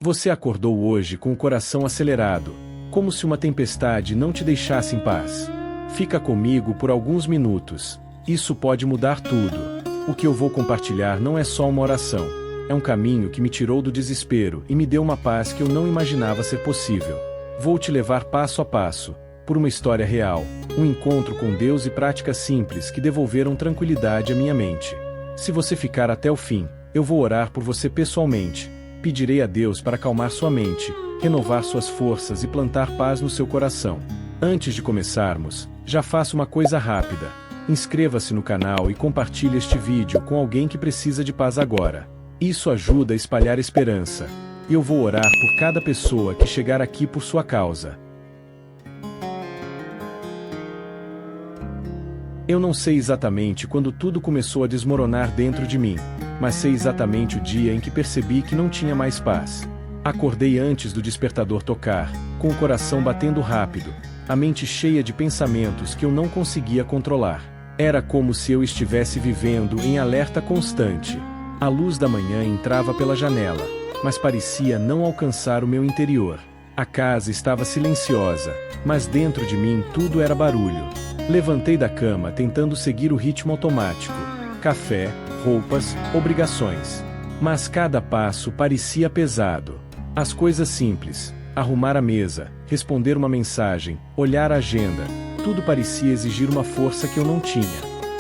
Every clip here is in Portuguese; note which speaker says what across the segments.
Speaker 1: Você acordou hoje com o coração acelerado, como se uma tempestade não te deixasse em paz. Fica comigo por alguns minutos. Isso pode mudar tudo. O que eu vou compartilhar não é só uma oração. É um caminho que me tirou do desespero e me deu uma paz que eu não imaginava ser possível. Vou te levar passo a passo, por uma história real, um encontro com Deus e práticas simples que devolveram tranquilidade à minha mente. Se você ficar até o fim, eu vou orar por você pessoalmente. Pedirei a Deus para acalmar sua mente, renovar suas forças e plantar paz no seu coração. Antes de começarmos, já faça uma coisa rápida. Inscreva-se no canal e compartilhe este vídeo com alguém que precisa de paz agora. Isso ajuda a espalhar esperança. E eu vou orar por cada pessoa que chegar aqui por sua causa. Eu não sei exatamente quando tudo começou a desmoronar dentro de mim, mas sei exatamente o dia em que percebi que não tinha mais paz. Acordei antes do despertador tocar, com o coração batendo rápido, a mente cheia de pensamentos que eu não conseguia controlar. Era como se eu estivesse vivendo em alerta constante. A luz da manhã entrava pela janela, mas parecia não alcançar o meu interior. A casa estava silenciosa, mas dentro de mim tudo era barulho. Levantei da cama tentando seguir o ritmo automático. Café, roupas, obrigações. Mas cada passo parecia pesado. As coisas simples, arrumar a mesa, responder uma mensagem, olhar a agenda, tudo parecia exigir uma força que eu não tinha.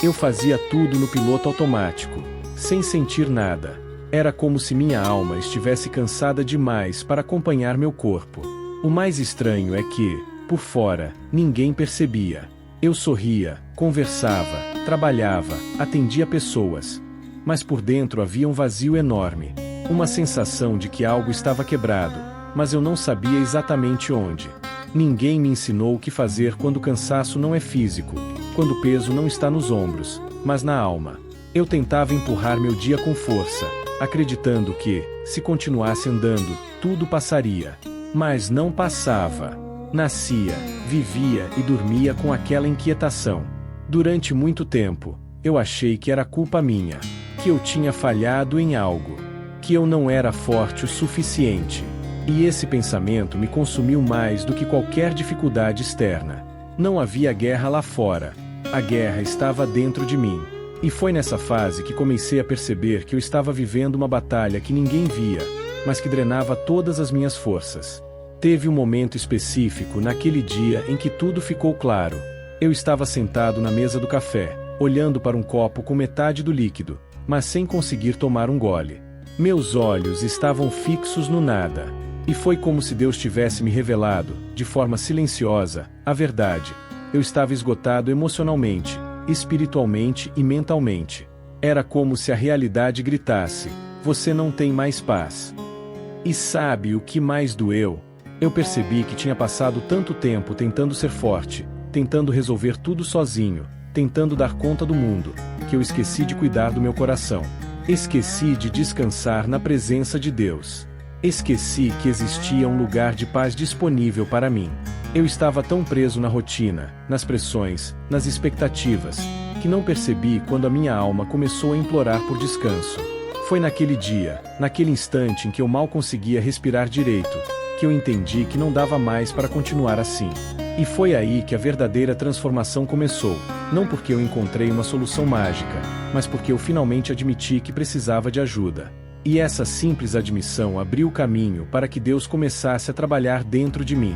Speaker 1: Eu fazia tudo no piloto automático, sem sentir nada. Era como se minha alma estivesse cansada demais para acompanhar meu corpo. O mais estranho é que, por fora, ninguém percebia. Eu sorria, conversava, trabalhava, atendia pessoas. Mas por dentro havia um vazio enorme. Uma sensação de que algo estava quebrado, mas eu não sabia exatamente onde. Ninguém me ensinou o que fazer quando o cansaço não é físico, quando o peso não está nos ombros, mas na alma. Eu tentava empurrar meu dia com força, acreditando que, se continuasse andando, tudo passaria. Mas não passava. Nascia, vivia e dormia com aquela inquietação. Durante muito tempo, eu achei que era culpa minha, que eu tinha falhado em algo, que eu não era forte o suficiente. E esse pensamento me consumiu mais do que qualquer dificuldade externa. Não havia guerra lá fora. A guerra estava dentro de mim. E foi nessa fase que comecei a perceber que eu estava vivendo uma batalha que ninguém via, mas que drenava todas as minhas forças. Teve um momento específico naquele dia em que tudo ficou claro. Eu estava sentado na mesa do café, olhando para um copo com metade do líquido, mas sem conseguir tomar um gole. Meus olhos estavam fixos no nada. E foi como se Deus tivesse me revelado, de forma silenciosa, a verdade. Eu estava esgotado emocionalmente, espiritualmente e mentalmente. Era como se a realidade gritasse: você não tem mais paz. E sabe o que mais doeu? Eu percebi que tinha passado tanto tempo tentando ser forte, tentando resolver tudo sozinho, tentando dar conta do mundo, que eu esqueci de cuidar do meu coração. Esqueci de descansar na presença de Deus. Esqueci que existia um lugar de paz disponível para mim. Eu estava tão preso na rotina, nas pressões, nas expectativas, que não percebi quando a minha alma começou a implorar por descanso. Foi naquele dia, naquele instante em que eu mal conseguia respirar direito, que eu entendi que não dava mais para continuar assim. E foi aí que a verdadeira transformação começou, não porque eu encontrei uma solução mágica, mas porque eu finalmente admiti que precisava de ajuda. E essa simples admissão abriu o caminho para que Deus começasse a trabalhar dentro de mim.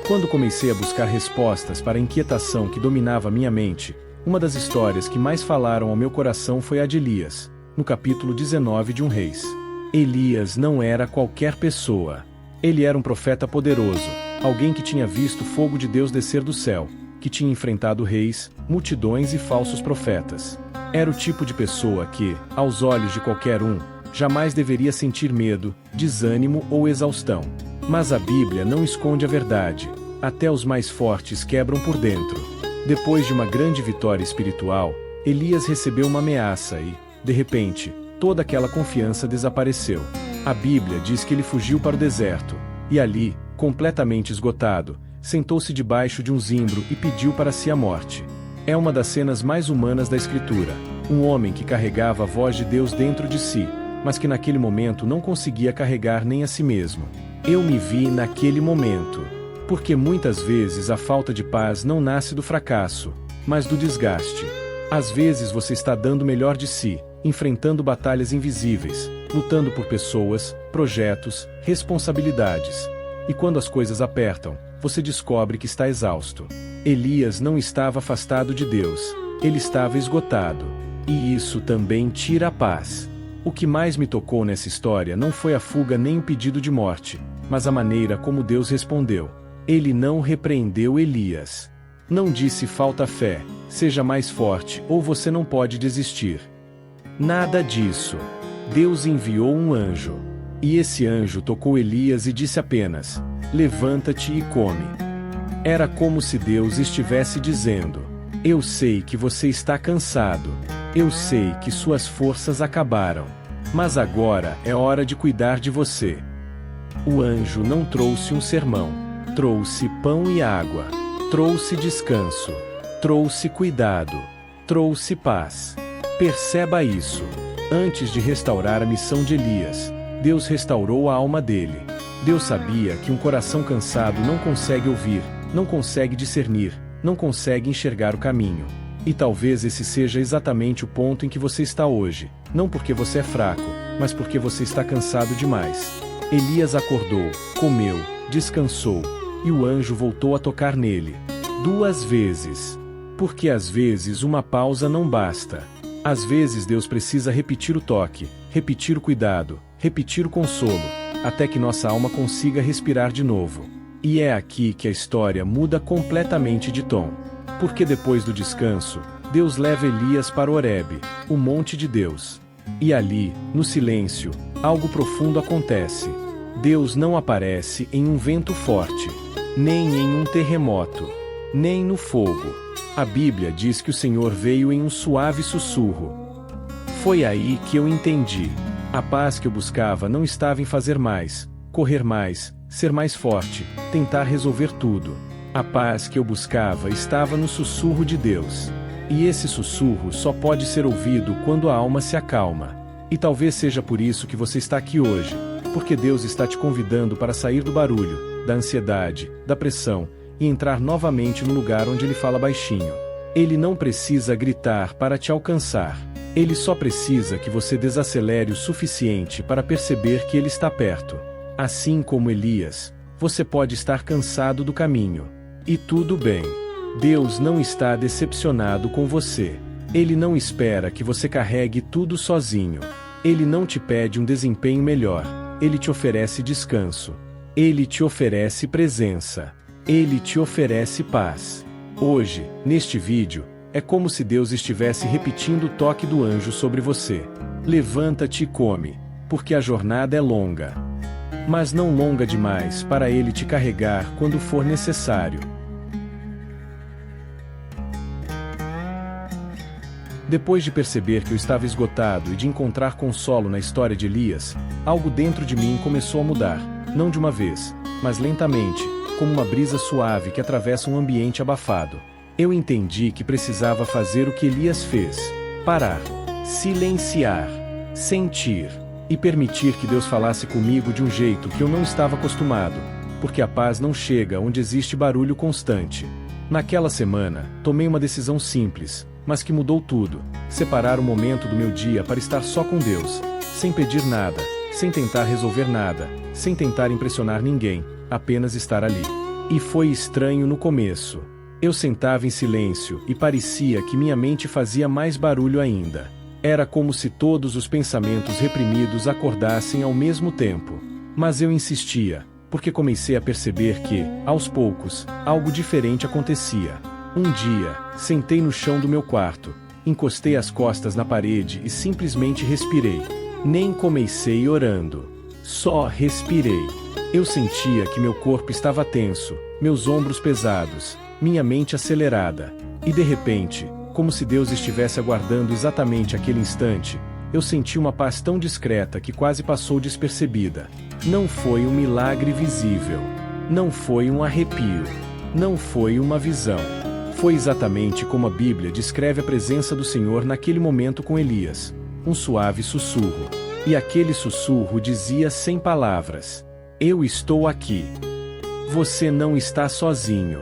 Speaker 1: Quando comecei a buscar respostas para a inquietação que dominava minha mente, uma das histórias que mais falaram ao meu coração foi a de Elias, no capítulo 19 de 1 Reis. Elias não era qualquer pessoa. Ele era um profeta poderoso, alguém que tinha visto o fogo de Deus descer do céu, que tinha enfrentado reis, multidões e falsos profetas. Era o tipo de pessoa que, aos olhos de qualquer um, jamais deveria sentir medo, desânimo ou exaustão. Mas a Bíblia não esconde a verdade. Até os mais fortes quebram por dentro. Depois de uma grande vitória espiritual, Elias recebeu uma ameaça e, de repente, toda aquela confiança desapareceu. A Bíblia diz que ele fugiu para o deserto, e ali, completamente esgotado, sentou-se debaixo de um zimbro e pediu para si a morte. É uma das cenas mais humanas da Escritura. Um homem que carregava a voz de Deus dentro de si, mas que naquele momento não conseguia carregar nem a si mesmo. Eu me vi naquele momento. Porque muitas vezes a falta de paz não nasce do fracasso, mas do desgaste. Às vezes você está dando o melhor de si, enfrentando batalhas invisíveis, lutando por pessoas, projetos, responsabilidades. E quando as coisas apertam, você descobre que está exausto. Elias não estava afastado de Deus, ele estava esgotado. E isso também tira a paz. O que mais me tocou nessa história não foi a fuga nem o pedido de morte, mas a maneira como Deus respondeu. Ele não repreendeu Elias. Não disse falta fé, seja mais forte ou você não pode desistir. Nada disso. Deus enviou um anjo. E esse anjo tocou Elias e disse apenas: levanta-te e come. Era como se Deus estivesse dizendo: eu sei que você está cansado. Eu sei que suas forças acabaram. Mas agora é hora de cuidar de você. O anjo não trouxe um sermão. Trouxe pão e água. Trouxe descanso. Trouxe cuidado. Trouxe paz. Perceba isso. Antes de restaurar a missão de Elias, Deus restaurou a alma dele. Deus sabia que um coração cansado não consegue ouvir, não consegue discernir, não consegue enxergar o caminho. E talvez esse seja exatamente o ponto em que você está hoje, não porque você é fraco, mas porque você está cansado demais. Elias acordou, comeu, descansou, e o anjo voltou a tocar nele. 2 vezes. Porque às vezes uma pausa não basta. Às vezes Deus precisa repetir o toque, repetir o cuidado, repetir o consolo, até que nossa alma consiga respirar de novo. E é aqui que a história muda completamente de tom. Porque depois do descanso, Deus leva Elias para Horebe, o monte de Deus. E ali, no silêncio, algo profundo acontece. Deus não aparece em um vento forte, nem em um terremoto, nem no fogo. A Bíblia diz que o Senhor veio em um suave sussurro. Foi aí que eu entendi. A paz que eu buscava não estava em fazer mais, correr mais, ser mais forte, tentar resolver tudo. A paz que eu buscava estava no sussurro de Deus. E esse sussurro só pode ser ouvido quando a alma se acalma. E talvez seja por isso que você está aqui hoje, porque Deus está te convidando para sair do barulho, da ansiedade, da pressão, e entrar novamente no lugar onde Ele fala baixinho. Ele não precisa gritar para te alcançar. Ele só precisa que você desacelere o suficiente para perceber que Ele está perto. Assim como Elias, você pode estar cansado do caminho. E tudo bem. Deus não está decepcionado com você. Ele não espera que você carregue tudo sozinho. Ele não te pede um desempenho melhor. Ele te oferece descanso. Ele te oferece presença. Ele te oferece paz. Hoje, neste vídeo, é como se Deus estivesse repetindo o toque do anjo sobre você. Levanta-te e come, porque a jornada é longa. Mas não longa demais para Ele te carregar quando for necessário. Depois de perceber que eu estava esgotado e de encontrar consolo na história de Elias, algo dentro de mim começou a mudar, não de uma vez, mas lentamente, como uma brisa suave que atravessa um ambiente abafado. Eu entendi que precisava fazer o que Elias fez: parar, silenciar, sentir, e permitir que Deus falasse comigo de um jeito que eu não estava acostumado, porque a paz não chega onde existe barulho constante. Naquela semana, tomei uma decisão simples, mas que mudou tudo: separar um momento do meu dia para estar só com Deus, sem pedir nada, sem tentar resolver nada, sem tentar impressionar ninguém, apenas estar ali. E foi estranho no começo. Eu sentava em silêncio e parecia que minha mente fazia mais barulho ainda. Era como se todos os pensamentos reprimidos acordassem ao mesmo tempo. Mas eu insistia, porque comecei a perceber que, aos poucos, algo diferente acontecia. Um dia, sentei no chão do meu quarto, encostei as costas na parede e simplesmente respirei. Nem comecei orando. Só respirei. Eu sentia que meu corpo estava tenso, meus ombros pesados, minha mente acelerada. E de repente, como se Deus estivesse aguardando exatamente aquele instante, eu senti uma paz tão discreta que quase passou despercebida. Não foi um milagre visível. Não foi um arrepio. Não foi uma visão. Foi exatamente como a Bíblia descreve a presença do Senhor naquele momento com Elias. Um suave sussurro. E aquele sussurro dizia sem palavras: eu estou aqui. Você não está sozinho.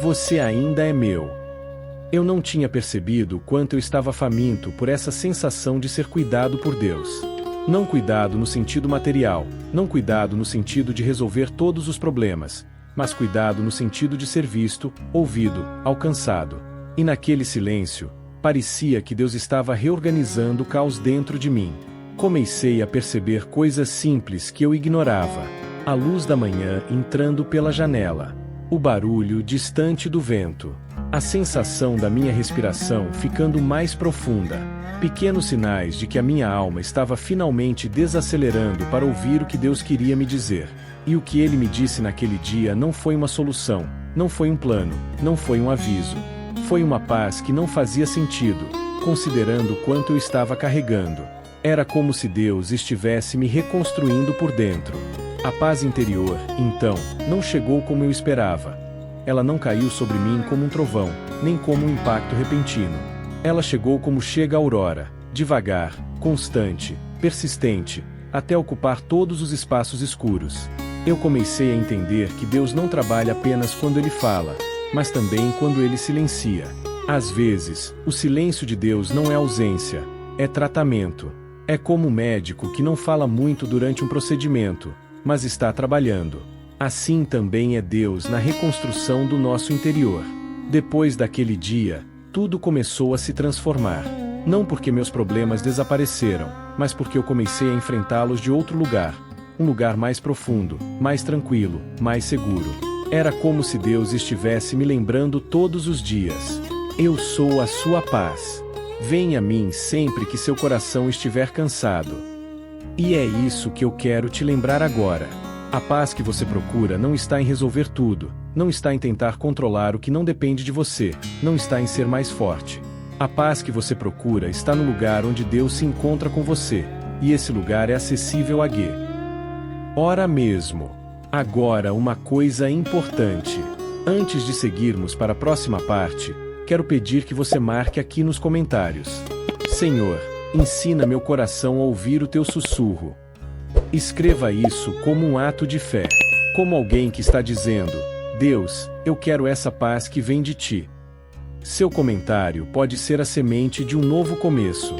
Speaker 1: Você ainda é meu. Eu não tinha percebido o quanto eu estava faminto por essa sensação de ser cuidado por Deus. Não cuidado no sentido material, não cuidado no sentido de resolver todos os problemas, mas cuidado no sentido de ser visto, ouvido, alcançado. E naquele silêncio, parecia que Deus estava reorganizando o caos dentro de mim. Comecei a perceber coisas simples que eu ignorava. A luz da manhã entrando pela janela. O barulho distante do vento. A sensação da minha respiração ficando mais profunda. Pequenos sinais de que a minha alma estava finalmente desacelerando para ouvir o que Deus queria me dizer. E o que Ele me disse naquele dia não foi uma solução, não foi um plano, não foi um aviso. Foi uma paz que não fazia sentido, considerando o quanto eu estava carregando. Era como se Deus estivesse me reconstruindo por dentro. A paz interior, então, não chegou como eu esperava. Ela não caiu sobre mim como um trovão, nem como um impacto repentino. Ela chegou como chega a aurora, devagar, constante, persistente, até ocupar todos os espaços escuros. Eu comecei a entender que Deus não trabalha apenas quando Ele fala, mas também quando Ele silencia. Às vezes, o silêncio de Deus não é ausência, é tratamento. É como um médico que não fala muito durante um procedimento, mas está trabalhando. Assim também é Deus na reconstrução do nosso interior. Depois daquele dia, tudo começou a se transformar. Não porque meus problemas desapareceram, mas porque eu comecei a enfrentá-los de outro lugar. Um lugar mais profundo, mais tranquilo, mais seguro. Era como se Deus estivesse me lembrando todos os dias. Eu sou a sua paz. Venha a mim sempre que seu coração estiver cansado. E é isso que eu quero te lembrar agora. A paz que você procura não está em resolver tudo, não está em tentar controlar o que não depende de você, não está em ser mais forte. A paz que você procura está no lugar onde Deus se encontra com você, e esse lugar é acessível a Gê. Ora mesmo. Agora uma coisa importante. Antes de seguirmos para a próxima parte, quero pedir que você marque aqui nos comentários: Senhor, ensina meu coração a ouvir o teu sussurro. Escreva isso como um ato de fé, como alguém que está dizendo: Deus, eu quero essa paz que vem de ti. Seu comentário pode ser a semente de um novo começo.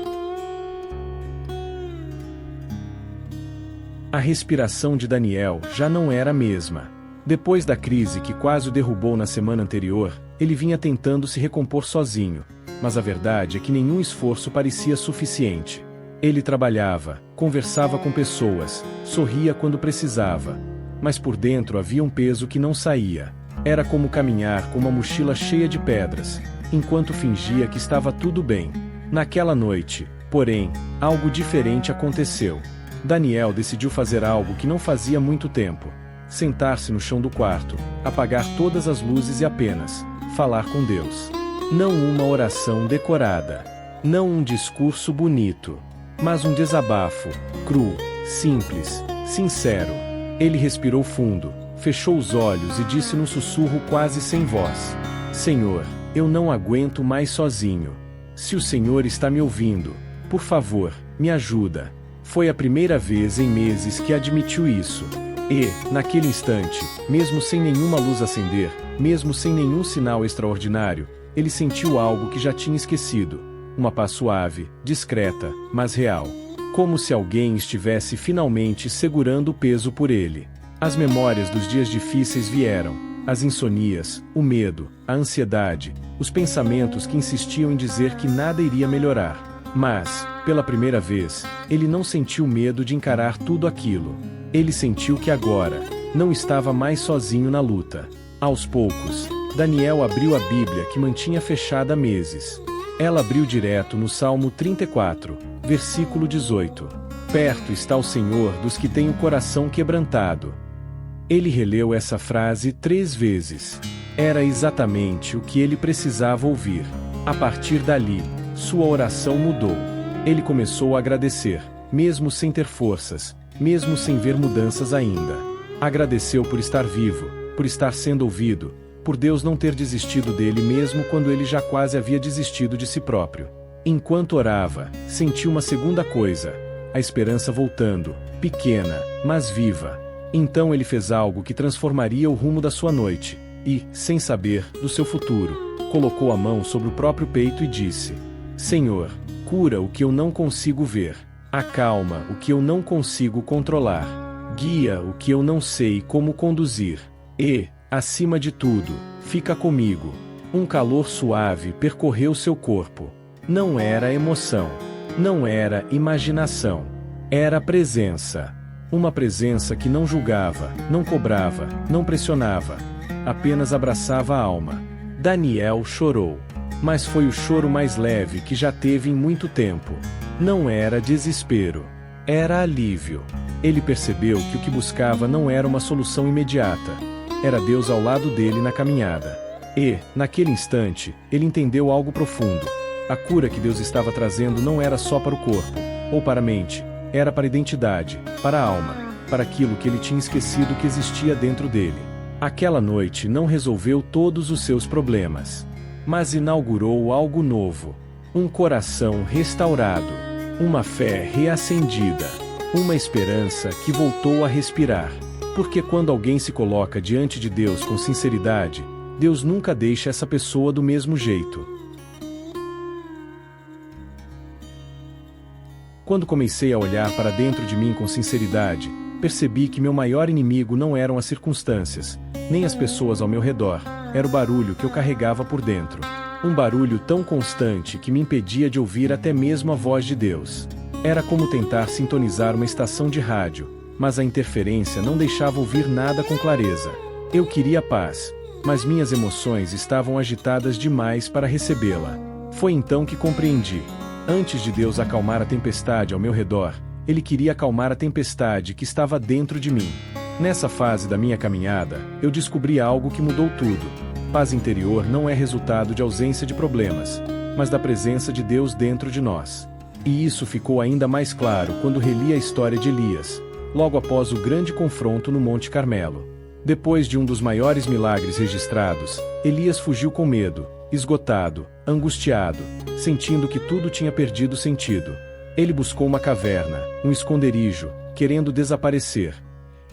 Speaker 1: A respiração de Daniel já não era a mesma. Depois da crise que quase o derrubou na semana anterior, ele vinha tentando se recompor sozinho, mas a verdade é que nenhum esforço parecia suficiente. Ele trabalhava, conversava com pessoas, sorria quando precisava, mas por dentro havia um peso que não saía. Era como caminhar com uma mochila cheia de pedras, enquanto fingia que estava tudo bem. Naquela noite, porém, algo diferente aconteceu. Daniel decidiu fazer algo que não fazia muito tempo: sentar-se no chão do quarto, apagar todas as luzes e apenas falar com Deus. Não uma oração decorada, não um discurso bonito, mas um desabafo, cru, simples, sincero. Ele respirou fundo, fechou os olhos e disse num sussurro quase sem voz: Senhor, eu não aguento mais sozinho. Se o Senhor está me ouvindo, por favor, me ajuda. Foi a primeira vez em meses que admitiu isso. E, naquele instante, mesmo sem nenhuma luz acender, mesmo sem nenhum sinal extraordinário, ele sentiu algo que já tinha esquecido. Uma paz suave, discreta, mas real. Como se alguém estivesse finalmente segurando o peso por ele. As memórias dos dias difíceis vieram, as insonias, o medo, a ansiedade, os pensamentos que insistiam em dizer que nada iria melhorar. Mas, pela primeira vez, ele não sentiu medo de encarar tudo aquilo. Ele sentiu que agora, não estava mais sozinho na luta. Aos poucos, Daniel abriu a Bíblia que mantinha fechada há meses. Ela abriu direto no Salmo 34, versículo 18. Perto está o Senhor dos que têm o coração quebrantado. Ele releu essa frase 3 vezes. Era exatamente o que ele precisava ouvir. A partir dali, sua oração mudou. Ele começou a agradecer, mesmo sem ter forças, mesmo sem ver mudanças ainda. Agradeceu por estar vivo, por estar sendo ouvido, por Deus não ter desistido dele mesmo quando ele já quase havia desistido de si próprio. Enquanto orava, senti uma segunda coisa: a esperança voltando, pequena, mas viva. Então ele fez algo que transformaria o rumo da sua noite, e, sem saber, do seu futuro, colocou a mão sobre o próprio peito e disse: Senhor, cura o que eu não consigo ver, acalma o que eu não consigo controlar, guia o que eu não sei como conduzir, e, acima de tudo, fica comigo. Um calor suave percorreu seu corpo. Não era emoção. Não era imaginação. Era presença. Uma presença que não julgava, não cobrava, não pressionava. Apenas abraçava a alma. Daniel chorou. Mas foi o choro mais leve que já teve em muito tempo. Não era desespero. Era alívio. Ele percebeu que o que buscava não era uma solução imediata. Era Deus ao lado dele na caminhada. E, naquele instante, ele entendeu algo profundo. A cura que Deus estava trazendo não era só para o corpo, ou para a mente, era para a identidade, para a alma, para aquilo que ele tinha esquecido que existia dentro dele. Aquela noite não resolveu todos os seus problemas, mas inaugurou algo novo. Um coração restaurado, uma fé reacendida, uma esperança que voltou a respirar. Porque quando alguém se coloca diante de Deus com sinceridade, Deus nunca deixa essa pessoa do mesmo jeito. Quando comecei a olhar para dentro de mim com sinceridade, percebi que meu maior inimigo não eram as circunstâncias, nem as pessoas ao meu redor, era o barulho que eu carregava por dentro. Um barulho tão constante que me impedia de ouvir até mesmo a voz de Deus. Era como tentar sintonizar uma estação de rádio, mas a interferência não deixava ouvir nada com clareza. Eu queria paz, mas minhas emoções estavam agitadas demais para recebê-la. Foi então que compreendi. Antes de Deus acalmar a tempestade ao meu redor, Ele queria acalmar a tempestade que estava dentro de mim. Nessa fase da minha caminhada, eu descobri algo que mudou tudo. Paz interior não é resultado de ausência de problemas, mas da presença de Deus dentro de nós. E isso ficou ainda mais claro quando reli a história de Elias, logo após o grande confronto no Monte Carmelo. Depois de um dos maiores milagres registrados, Elias fugiu com medo, esgotado, angustiado, sentindo que tudo tinha perdido sentido. Ele buscou uma caverna, um esconderijo, querendo desaparecer.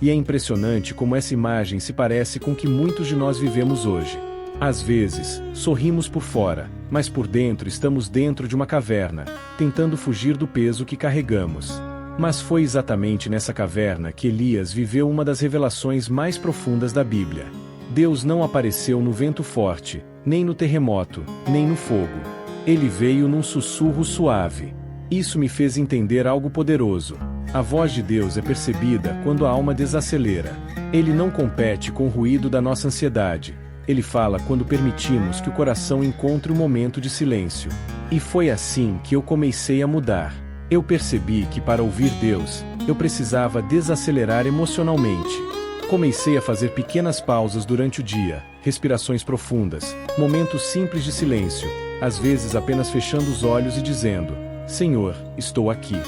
Speaker 1: E é impressionante como essa imagem se parece com o que muitos de nós vivemos hoje. Às vezes, sorrimos por fora, mas por dentro estamos dentro de uma caverna, tentando fugir do peso que carregamos. Mas foi exatamente nessa caverna que Elias viveu uma das revelações mais profundas da Bíblia. Deus não apareceu no vento forte, nem no terremoto, nem no fogo. Ele veio num sussurro suave. Isso me fez entender algo poderoso. A voz de Deus é percebida quando a alma desacelera. Ele não compete com o ruído da nossa ansiedade. Ele fala quando permitimos que o coração encontre um momento de silêncio. E foi assim que eu comecei a mudar. Eu percebi que para ouvir Deus, eu precisava desacelerar emocionalmente. Comecei a fazer pequenas pausas durante o dia, respirações profundas, momentos simples de silêncio, às vezes apenas fechando os olhos e dizendo: Senhor, estou aqui.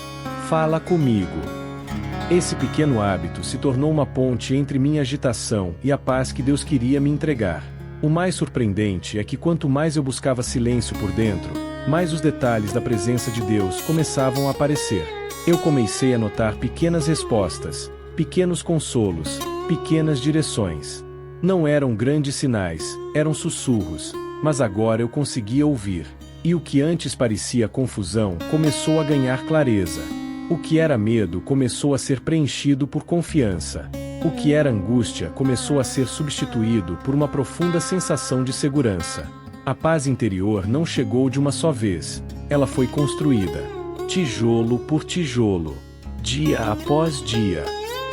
Speaker 1: Fala comigo. Esse pequeno hábito se tornou uma ponte entre minha agitação e a paz que Deus queria me entregar. O mais surpreendente é que quanto mais eu buscava silêncio por dentro, mais os detalhes da presença de Deus começavam a aparecer. Eu comecei a notar pequenas respostas, pequenos consolos, pequenas direções. Não eram grandes sinais, eram sussurros, mas agora eu conseguia ouvir. E o que antes parecia confusão começou a ganhar clareza. O que era medo começou a ser preenchido por confiança. O que era angústia começou a ser substituído por uma profunda sensação de segurança. A paz interior não chegou de uma só vez, ela foi construída, tijolo por tijolo, dia após dia.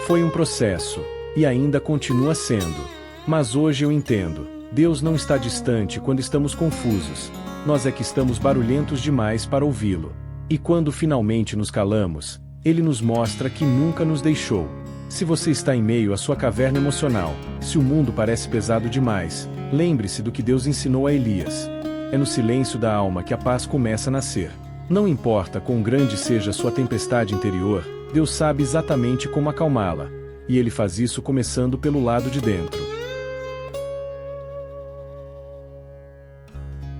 Speaker 1: Foi um processo, e ainda continua sendo. Mas hoje eu entendo, Deus não está distante quando estamos confusos, nós é que estamos barulhentos demais para ouvi-lo. E quando finalmente nos calamos, Ele nos mostra que nunca nos deixou. Se você está em meio à sua caverna emocional, se o mundo parece pesado demais, lembre-se do que Deus ensinou a Elias. É no silêncio da alma que a paz começa a nascer. Não importa quão grande seja a sua tempestade interior, Deus sabe exatamente como acalmá-la. E Ele faz isso começando pelo lado de dentro.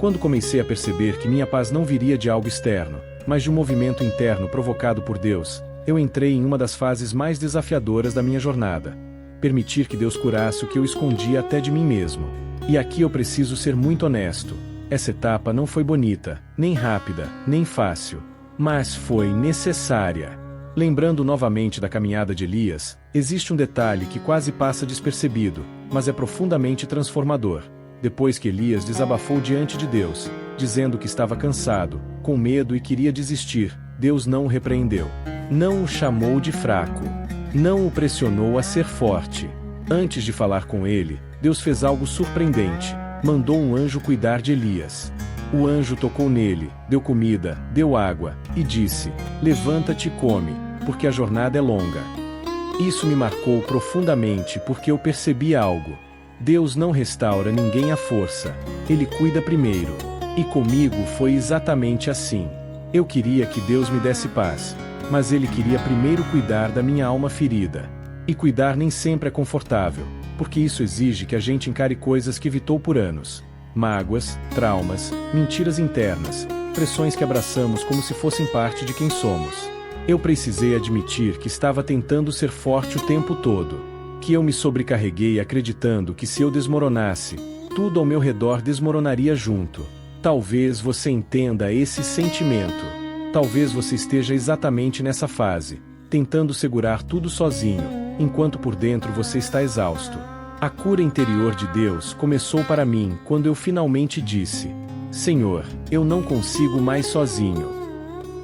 Speaker 1: Quando comecei a perceber que minha paz não viria de algo externo, mas de um movimento interno provocado por Deus, eu entrei em uma das fases mais desafiadoras da minha jornada. Permitir que Deus curasse o que eu escondia até de mim mesmo. E aqui eu preciso ser muito honesto. Essa etapa não foi bonita, nem rápida, nem fácil. Mas foi necessária. Lembrando novamente da caminhada de Elias, existe um detalhe que quase passa despercebido, mas é profundamente transformador. Depois que Elias desabafou diante de Deus, dizendo que estava cansado, com medo e queria desistir, Deus não o repreendeu. Não o chamou de fraco. Não o pressionou a ser forte. Antes de falar com ele, Deus fez algo surpreendente. Mandou um anjo cuidar de Elias. O anjo tocou nele, deu comida, deu água, e disse: levanta-te e come, porque a jornada é longa. Isso me marcou profundamente porque eu percebi algo. Deus não restaura ninguém à força. Ele cuida primeiro. E comigo foi exatamente assim. Eu queria que Deus me desse paz, mas Ele queria primeiro cuidar da minha alma ferida. E cuidar nem sempre é confortável, porque isso exige que a gente encare coisas que evitou por anos. Mágoas, traumas, mentiras internas, pressões que abraçamos como se fossem parte de quem somos. Eu precisei admitir que estava tentando ser forte o tempo todo. Que eu me sobrecarreguei acreditando que se eu desmoronasse, tudo ao meu redor desmoronaria junto. Talvez você entenda esse sentimento. Talvez você esteja exatamente nessa fase, tentando segurar tudo sozinho, enquanto por dentro você está exausto. A cura interior de Deus começou para mim quando eu finalmente disse: Senhor, eu não consigo mais sozinho.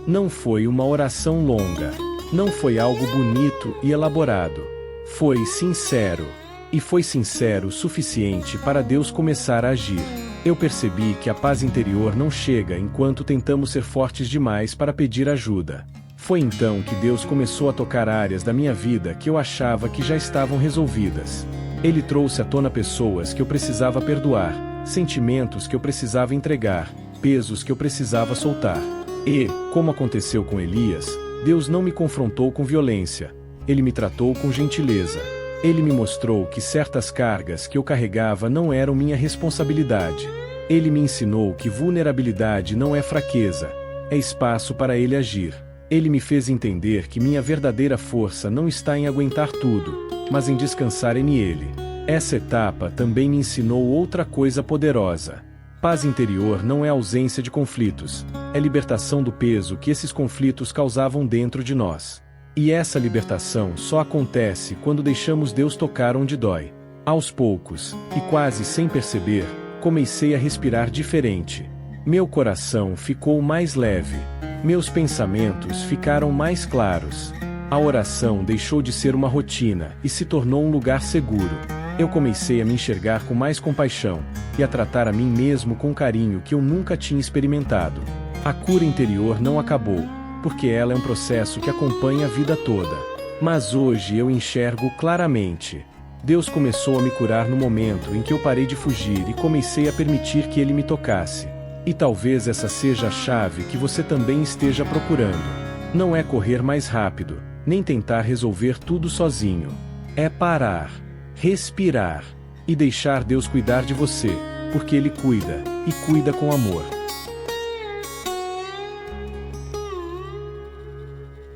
Speaker 1: Não foi uma oração longa. Não foi algo bonito e elaborado. Foi sincero. E foi sincero o suficiente para Deus começar a agir. Eu percebi que a paz interior não chega enquanto tentamos ser fortes demais para pedir ajuda. Foi então que Deus começou a tocar áreas da minha vida que eu achava que já estavam resolvidas. Ele trouxe à tona pessoas que eu precisava perdoar, sentimentos que eu precisava entregar, pesos que eu precisava soltar. E, como aconteceu com Elias, Deus não me confrontou com violência. Ele me tratou com gentileza. Ele me mostrou que certas cargas que eu carregava não eram minha responsabilidade. Ele me ensinou que vulnerabilidade não é fraqueza, é espaço para Ele agir. Ele me fez entender que minha verdadeira força não está em aguentar tudo, mas em descansar em Ele. Essa etapa também me ensinou outra coisa poderosa. Paz interior não é ausência de conflitos, é libertação do peso que esses conflitos causavam dentro de nós. E essa libertação só acontece quando deixamos Deus tocar onde dói. Aos poucos, e quase sem perceber, comecei a respirar diferente. Meu coração ficou mais leve. Meus pensamentos ficaram mais claros. A oração deixou de ser uma rotina e se tornou um lugar seguro. Eu comecei a me enxergar com mais compaixão e a tratar a mim mesmo com carinho que eu nunca tinha experimentado. A cura interior não acabou, porque ela é um processo que acompanha a vida toda. Mas hoje eu enxergo claramente. Deus começou a me curar no momento em que eu parei de fugir e comecei a permitir que Ele me tocasse. E talvez essa seja a chave que você também esteja procurando. Não é correr mais rápido, nem tentar resolver tudo sozinho. É parar, respirar e deixar Deus cuidar de você, porque Ele cuida, e cuida com amor.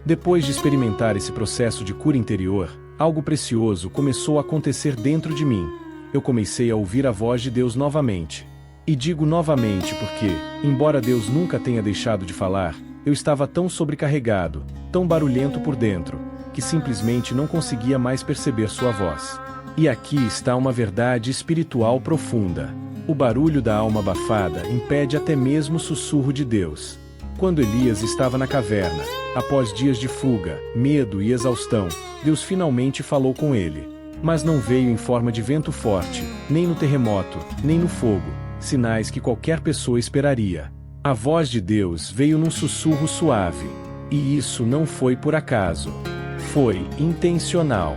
Speaker 1: Depois de experimentar esse processo de cura interior, algo precioso começou a acontecer dentro de mim. Eu comecei a ouvir a voz de Deus novamente. E digo novamente porque, embora Deus nunca tenha deixado de falar, eu estava tão sobrecarregado, tão barulhento por dentro, que simplesmente não conseguia mais perceber sua voz. E aqui está uma verdade espiritual profunda. O barulho da alma abafada impede até mesmo o sussurro de Deus. Quando Elias estava na caverna, após dias de fuga, medo e exaustão, Deus finalmente falou com ele. Mas não veio em forma de vento forte, nem no terremoto, nem no fogo, sinais que qualquer pessoa esperaria. A voz de Deus veio num sussurro suave. E isso não foi por acaso. Foi intencional.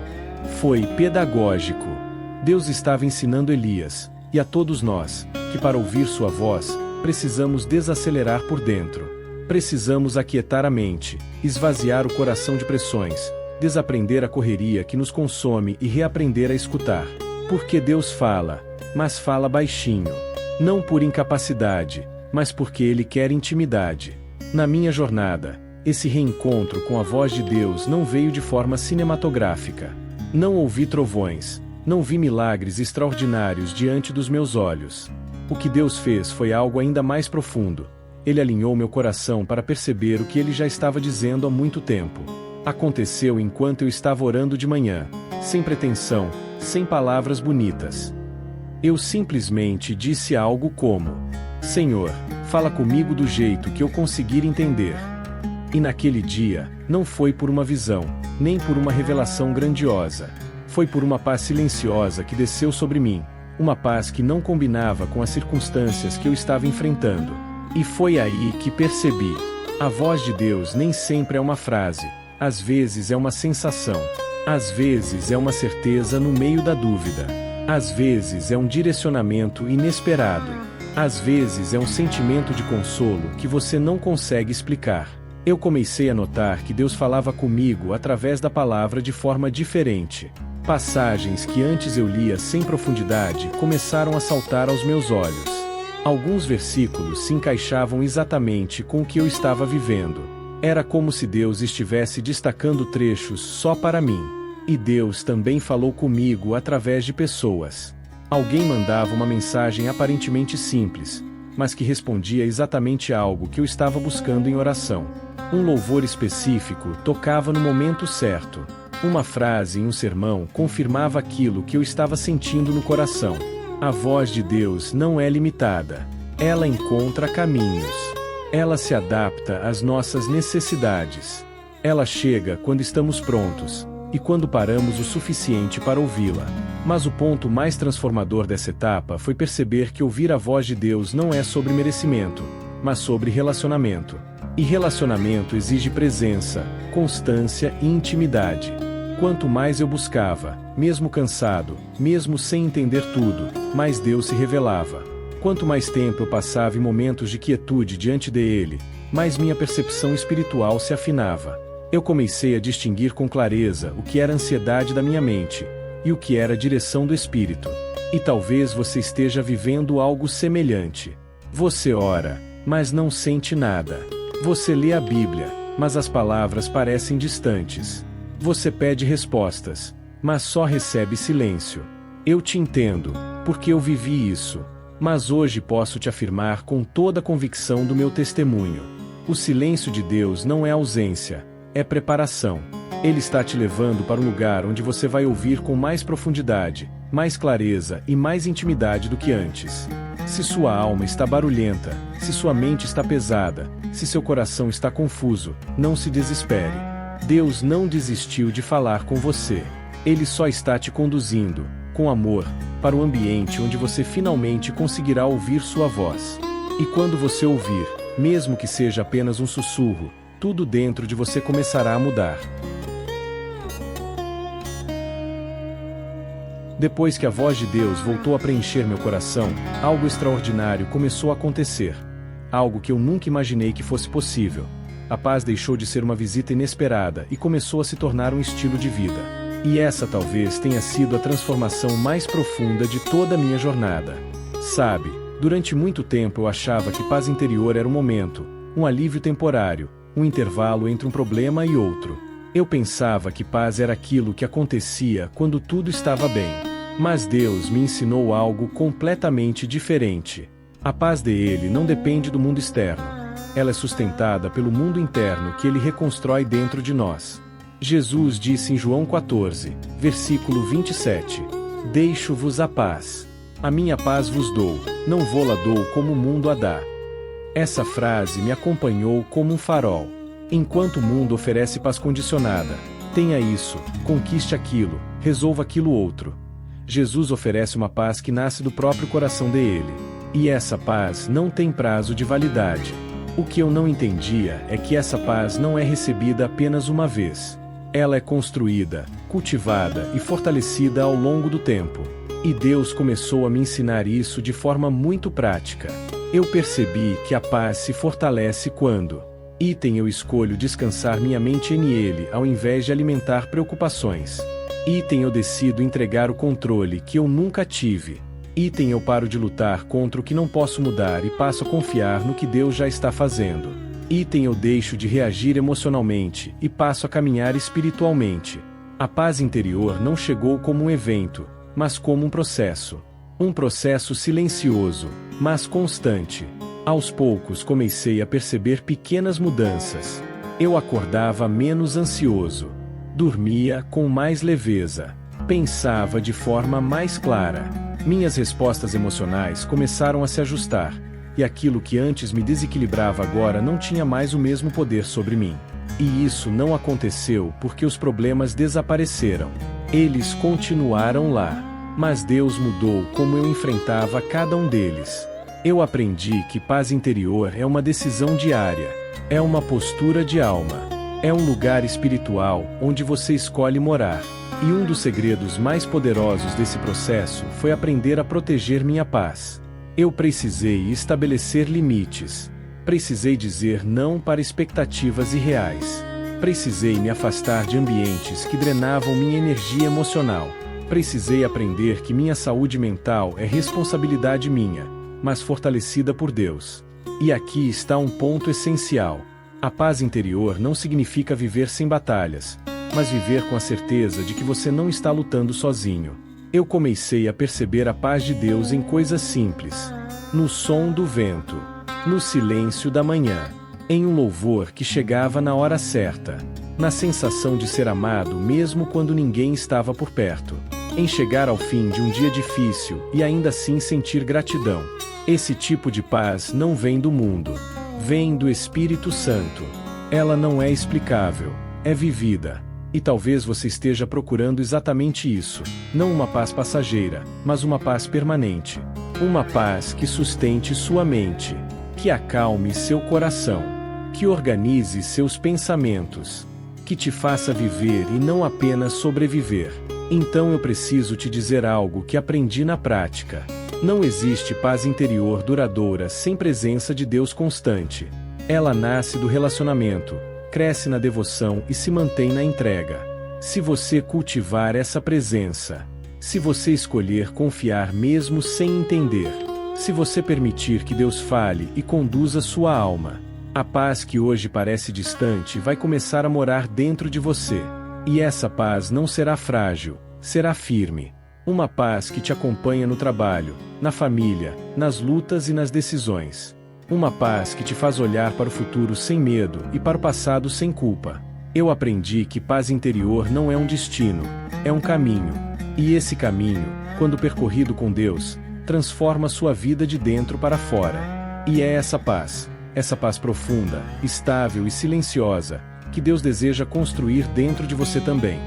Speaker 1: Foi pedagógico. Deus estava ensinando Elias, e a todos nós, que para ouvir sua voz, precisamos desacelerar por dentro. Precisamos aquietar a mente, esvaziar o coração de pressões, desaprender a correria que nos consome e reaprender a escutar. Porque Deus fala, mas fala baixinho. Não por incapacidade, mas porque Ele quer intimidade. Na minha jornada, esse reencontro com a voz de Deus não veio de forma cinematográfica. Não ouvi trovões, não vi milagres extraordinários diante dos meus olhos. O que Deus fez foi algo ainda mais profundo. Ele alinhou meu coração para perceber o que Ele já estava dizendo há muito tempo. Aconteceu enquanto eu estava orando de manhã, sem pretensão, sem palavras bonitas. Eu simplesmente disse algo como: Senhor, fala comigo do jeito que eu conseguir entender. E naquele dia, não foi por uma visão, nem por uma revelação grandiosa. Foi por uma paz silenciosa que desceu sobre mim, uma paz que não combinava com as circunstâncias que eu estava enfrentando. E foi aí que percebi: a voz de Deus nem sempre é uma frase, às vezes é uma sensação, às vezes é uma certeza no meio da dúvida, às vezes é um direcionamento inesperado, às vezes é um sentimento de consolo que você não consegue explicar. Eu comecei a notar que Deus falava comigo através da palavra de forma diferente. Passagens que antes eu lia sem profundidade começaram a saltar aos meus olhos. Alguns versículos se encaixavam exatamente com o que eu estava vivendo. Era como se Deus estivesse destacando trechos só para mim. E Deus também falou comigo através de pessoas. Alguém mandava uma mensagem aparentemente simples, mas que respondia exatamente algo que eu estava buscando em oração. Um louvor específico tocava no momento certo. Uma frase em um sermão confirmava aquilo que eu estava sentindo no coração. A voz de Deus não é limitada. Ela encontra caminhos. Ela se adapta às nossas necessidades. Ela chega quando estamos prontos, e quando paramos o suficiente para ouvi-la. Mas o ponto mais transformador dessa etapa foi perceber que ouvir a voz de Deus não é sobre merecimento, mas sobre relacionamento. E relacionamento exige presença, constância e intimidade. Quanto mais eu buscava, mesmo cansado, mesmo sem entender tudo, mais Deus se revelava. Quanto mais tempo eu passava em momentos de quietude diante dele, mais minha percepção espiritual se afinava. Eu comecei a distinguir com clareza o que era ansiedade da minha mente, e o que era direção do Espírito. E talvez você esteja vivendo algo semelhante. Você ora, mas não sente nada. Você lê a Bíblia, mas as palavras parecem distantes. Você pede respostas, mas só recebe silêncio. Eu te entendo, porque eu vivi isso. Mas hoje posso te afirmar com toda a convicção do meu testemunho. O silêncio de Deus não é ausência, é preparação. Ele está te levando para um lugar onde você vai ouvir com mais profundidade, mais clareza e mais intimidade do que antes. Se sua alma está barulhenta, se sua mente está pesada, se seu coração está confuso, não se desespere. Deus não desistiu de falar com você. Ele só está te conduzindo, com amor, para o ambiente onde você finalmente conseguirá ouvir sua voz. E quando você ouvir, mesmo que seja apenas um sussurro, tudo dentro de você começará a mudar. Depois que a voz de Deus voltou a preencher meu coração, algo extraordinário começou a acontecer. Algo que eu nunca imaginei que fosse possível. A paz deixou de ser uma visita inesperada e começou a se tornar um estilo de vida. E essa talvez tenha sido a transformação mais profunda de toda a minha jornada. Sabe, durante muito tempo eu achava que paz interior era um momento, um alívio temporário, um intervalo entre um problema e outro. Eu pensava que paz era aquilo que acontecia quando tudo estava bem. Mas Deus me ensinou algo completamente diferente. A paz dele não depende do mundo externo. Ela é sustentada pelo mundo interno que ele reconstrói dentro de nós. Jesus disse em João 14, versículo 27, Deixo-vos a paz. A minha paz vos dou, não vô-la dou como o mundo a dá. Essa frase me acompanhou como um farol. Enquanto o mundo oferece paz condicionada, tenha isso, conquiste aquilo, resolva aquilo outro. Jesus oferece uma paz que nasce do próprio coração dele. E essa paz não tem prazo de validade. O que eu não entendia é que essa paz não é recebida apenas uma vez. Ela é construída, cultivada e fortalecida ao longo do tempo. E Deus começou a me ensinar isso de forma muito prática. Eu percebi que a paz se fortalece quando eu escolho descansar minha mente nele ao invés de alimentar preocupações. Eu decido entregar o controle que eu nunca tive. Item eu paro de lutar contra o que não posso mudar e passo a confiar no que Deus já está fazendo. Item eu deixo de reagir emocionalmente e passo a caminhar espiritualmente. A paz interior não chegou como um evento, mas como um processo. Um processo silencioso, mas constante. Aos poucos comecei a perceber pequenas mudanças. Eu acordava menos ansioso. Dormia com mais leveza. Pensava de forma mais clara. Minhas respostas emocionais começaram a se ajustar, e aquilo que antes me desequilibrava agora não tinha mais o mesmo poder sobre mim. E isso não aconteceu porque os problemas desapareceram. Eles continuaram lá. Mas Deus mudou como eu enfrentava cada um deles. Eu aprendi que paz interior é uma decisão diária. É uma postura de alma. É um lugar espiritual onde você escolhe morar. E um dos segredos mais poderosos desse processo foi aprender a proteger minha paz. Eu precisei estabelecer limites. Precisei dizer não para expectativas irreais. Precisei me afastar de ambientes que drenavam minha energia emocional. Precisei aprender que minha saúde mental é responsabilidade minha, mas fortalecida por Deus. E aqui está um ponto essencial. A paz interior não significa viver sem batalhas, mas viver com a certeza de que você não está lutando sozinho. Eu comecei a perceber a paz de Deus em coisas simples. No som do vento. No silêncio da manhã. Em um louvor que chegava na hora certa. Na sensação de ser amado mesmo quando ninguém estava por perto. Em chegar ao fim de um dia difícil e ainda assim sentir gratidão. Esse tipo de paz não vem do mundo. Vem do Espírito Santo. Ela não é explicável, é vivida. E talvez você esteja procurando exatamente isso. Não uma paz passageira, mas uma paz permanente. Uma paz que sustente sua mente. Que acalme seu coração. Que organize seus pensamentos. Que te faça viver e não apenas sobreviver. Então eu preciso te dizer algo que aprendi na prática. Não existe paz interior duradoura sem presença de Deus constante. Ela nasce do relacionamento, cresce na devoção e se mantém na entrega. Se você cultivar essa presença, se você escolher confiar mesmo sem entender, se você permitir que Deus fale e conduza sua alma, a paz que hoje parece distante vai começar a morar dentro de você. E essa paz não será frágil, será firme. Uma paz que te acompanha no trabalho, na família, nas lutas e nas decisões. Uma paz que te faz olhar para o futuro sem medo e para o passado sem culpa. Eu aprendi que paz interior não é um destino, é um caminho. E esse caminho, quando percorrido com Deus, transforma sua vida de dentro para fora. E é essa paz profunda, estável e silenciosa, que Deus deseja construir dentro de você também.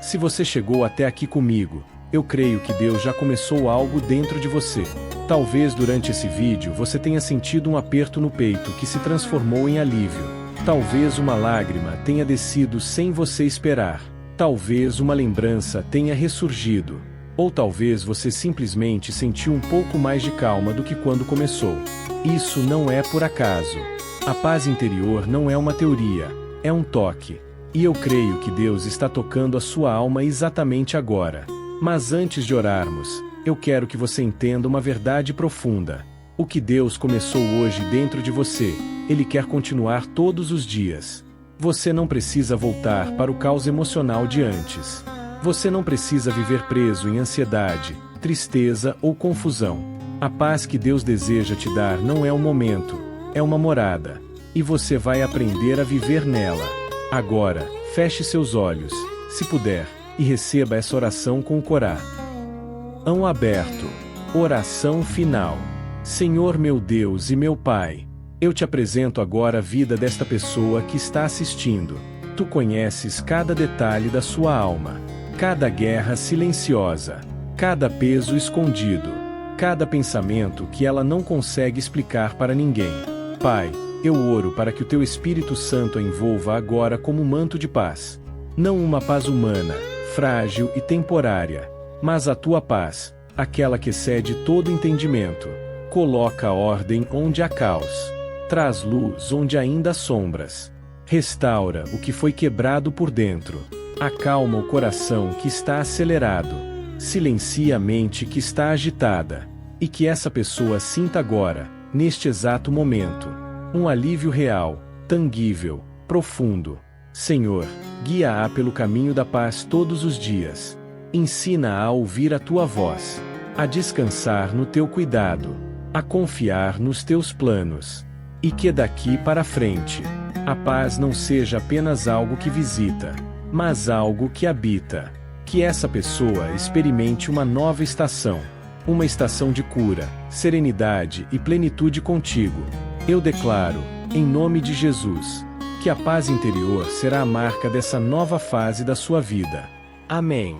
Speaker 1: Se você chegou até aqui comigo, eu creio que Deus já começou algo dentro de você. Talvez durante esse vídeo você tenha sentido um aperto no peito que se transformou em alívio. Talvez uma lágrima tenha descido sem você esperar. Talvez uma lembrança tenha ressurgido. Ou talvez você simplesmente sentiu um pouco mais de calma do que quando começou. Isso não é por acaso. A paz interior não é uma teoria, é um toque. E eu creio que Deus está tocando a sua alma exatamente agora. Mas antes de orarmos, eu quero que você entenda uma verdade profunda. O que Deus começou hoje dentro de você, Ele quer continuar todos os dias. Você não precisa voltar para o caos emocional de antes. Você não precisa viver preso em ansiedade, tristeza ou confusão. A paz que Deus deseja te dar não é um momento, é uma morada. E você vai aprender a viver nela. Agora, feche seus olhos, se puder, e receba essa oração com o coração aberto. Oração final. Senhor meu Deus e meu Pai, eu te apresento agora a vida desta pessoa que está assistindo. Tu conheces cada detalhe da sua alma, cada guerra silenciosa, cada peso escondido, cada pensamento que ela não consegue explicar para ninguém. Pai, eu oro para que o Teu Espírito Santo a envolva agora como um manto de paz. Não uma paz humana, frágil e temporária, mas a Tua paz, aquela que excede todo entendimento. Coloca ordem onde há caos. Traz luz onde ainda há sombras. Restaura o que foi quebrado por dentro. Acalma o coração que está acelerado. Silencia a mente que está agitada. E que essa pessoa sinta agora, neste exato momento, um alívio real, tangível, profundo. Senhor, guia-a pelo caminho da paz todos os dias. Ensina-a a ouvir a tua voz, a descansar no teu cuidado, a confiar nos teus planos. E que daqui para frente, a paz não seja apenas algo que visita, mas algo que habita. Que essa pessoa experimente uma nova estação. Uma estação de cura, serenidade e plenitude contigo. Eu declaro, em nome de Jesus, que a paz interior será a marca dessa nova fase da sua vida. Amém.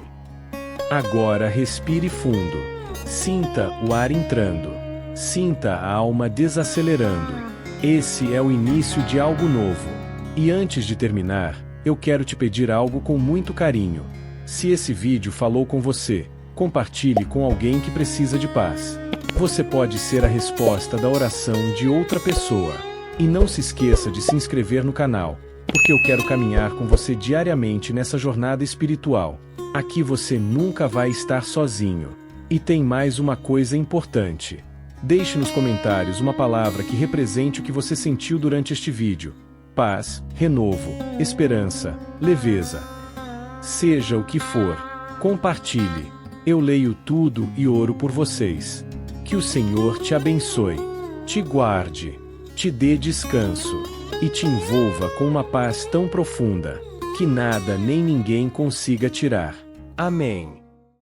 Speaker 1: Agora respire fundo. Sinta o ar entrando. Sinta a alma desacelerando. Esse é o início de algo novo. E antes de terminar, eu quero te pedir algo com muito carinho. Se esse vídeo falou com você, compartilhe com alguém que precisa de paz. Você pode ser a resposta da oração de outra pessoa. E não se esqueça de se inscrever no canal, porque eu quero caminhar com você diariamente nessa jornada espiritual. Aqui você nunca vai estar sozinho. E tem mais uma coisa importante. Deixe nos comentários uma palavra que represente o que você sentiu durante este vídeo. Paz, renovo, esperança, leveza. Seja o que for, compartilhe. Eu leio tudo e oro por vocês. Que o Senhor te abençoe, te guarde, te dê descanso, e te envolva com uma paz tão profunda, que nada nem ninguém consiga tirar. Amém.